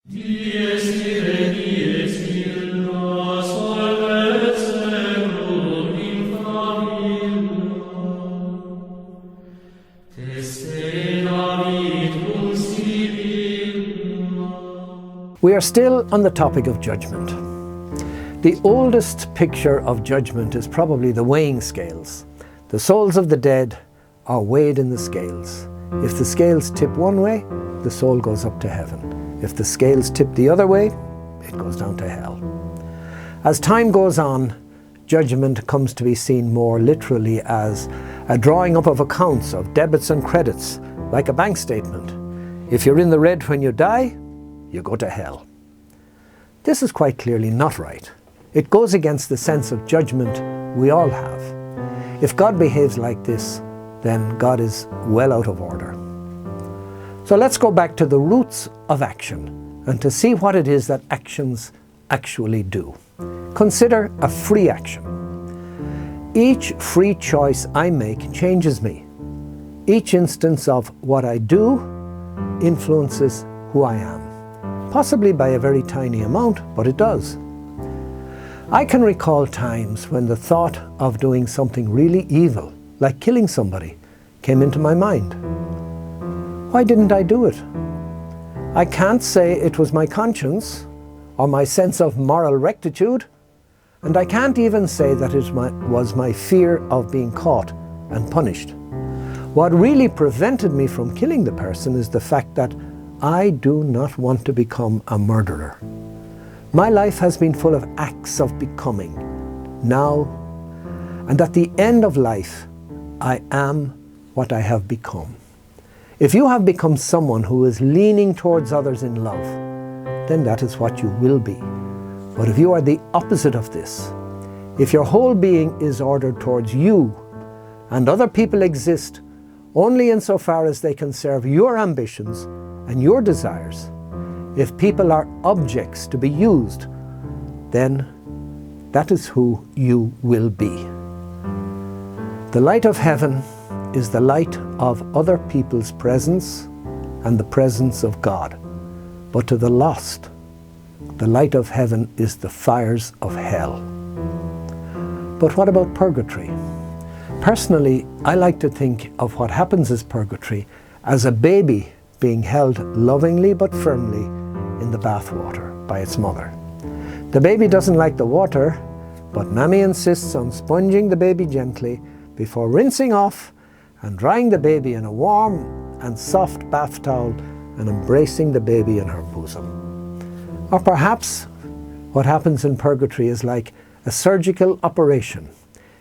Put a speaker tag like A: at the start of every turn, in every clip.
A: Dies ire, dies illa, solvet seculum infamilla. Teste David cum sibilla.
B: We are still on the topic of judgment. The oldest picture of judgment is probably the weighing scales. The souls of the dead are weighed in the scales. If the scales tip one way, the soul goes up to heaven. If the scales tip the other way, it goes down to hell. As time goes on, judgment comes to be seen more literally as a drawing up of accounts of debits and credits, like a bank statement. If you're in the red when you die, you go to hell. This is quite clearly not right. It goes against the sense of judgment we all have. If God behaves like this, then God is well out of order. So let's go back to the roots of action and to see what it is that actions actually do. Consider a free action. Each free choice I make changes me. Each instance of what I do influences who I am. Possibly by a very tiny amount, but it does. I can recall times when the thought of doing something really evil, like killing somebody, came into my mind. Why didn't I do it? I can't say it was my conscience or my sense of moral rectitude, and I can't even say that it was my fear of being caught and punished. What really prevented me from killing the person is the fact that I do not want to become a murderer. My life has been full of acts of becoming, now, and at the end of life, I am what I have become. If you have become someone who is leaning towards others in love, then that is what you will be. But if you are the opposite of this, if your whole being is ordered towards you, and other people exist only insofar as they can serve your ambitions and your desires, if people are objects to be used, then that is who you will be. The light of heaven is the light of other people's presence and the presence of God. But to the lost, the light of heaven is the fires of hell. But what about purgatory? Personally, I like to think of what happens as purgatory as a baby being held lovingly but firmly in the bathwater by its mother. The baby doesn't like the water, but Mammy insists on sponging the baby gently before rinsing off and drying the baby in a warm and soft bath towel and embracing the baby in her bosom. Or perhaps what happens in purgatory is like a surgical operation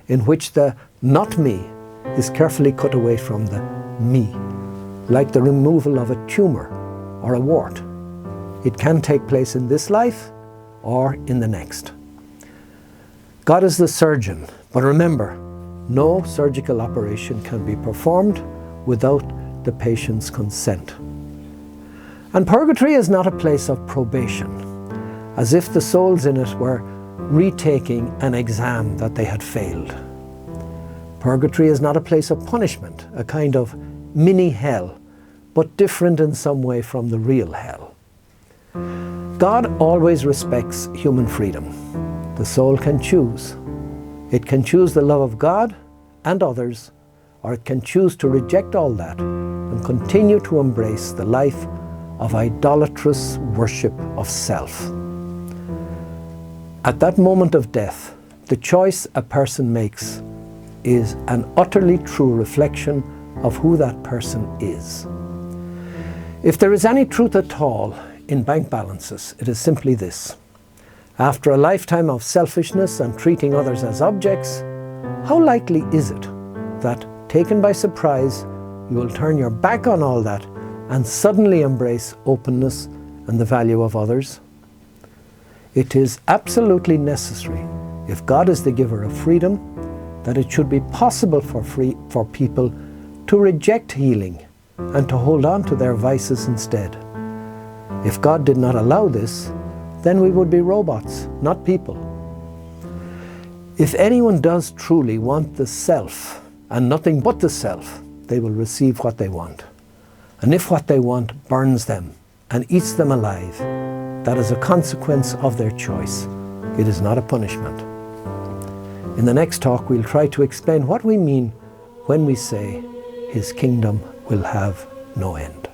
B: in which the not me is carefully cut away from the me, like the removal of a tumor or a wart. It can take place in this life or in the next. God is the surgeon, but remember, no surgical operation can be performed without the patient's consent. And purgatory is not a place of probation, as if the souls in it were retaking an exam that they had failed. Purgatory is not a place of punishment, a kind of mini hell, but different in some way from the real hell. God always respects human freedom. The soul can choose. It can choose the love of God and others, or it can choose to reject all that and continue to embrace the life of idolatrous worship of self. At that moment of death, the choice a person makes is an utterly true reflection of who that person is. If there is any truth at all in bank balances, it is simply this. After a lifetime of selfishness and treating others as objects, how likely is it that, taken by surprise, you will turn your back on all that and suddenly embrace openness and the value of others? It is absolutely necessary, if God is the giver of freedom, that it should be possible for people to reject healing and to hold on to their vices instead. If God did not allow this, then we would be robots, not people. If anyone does truly want the self and nothing but the self, they will receive what they want. And if what they want burns them and eats them alive, That is a consequence of their choice. It is not a punishment. In the next talk, we'll try to explain what we mean when we say His kingdom will have no end.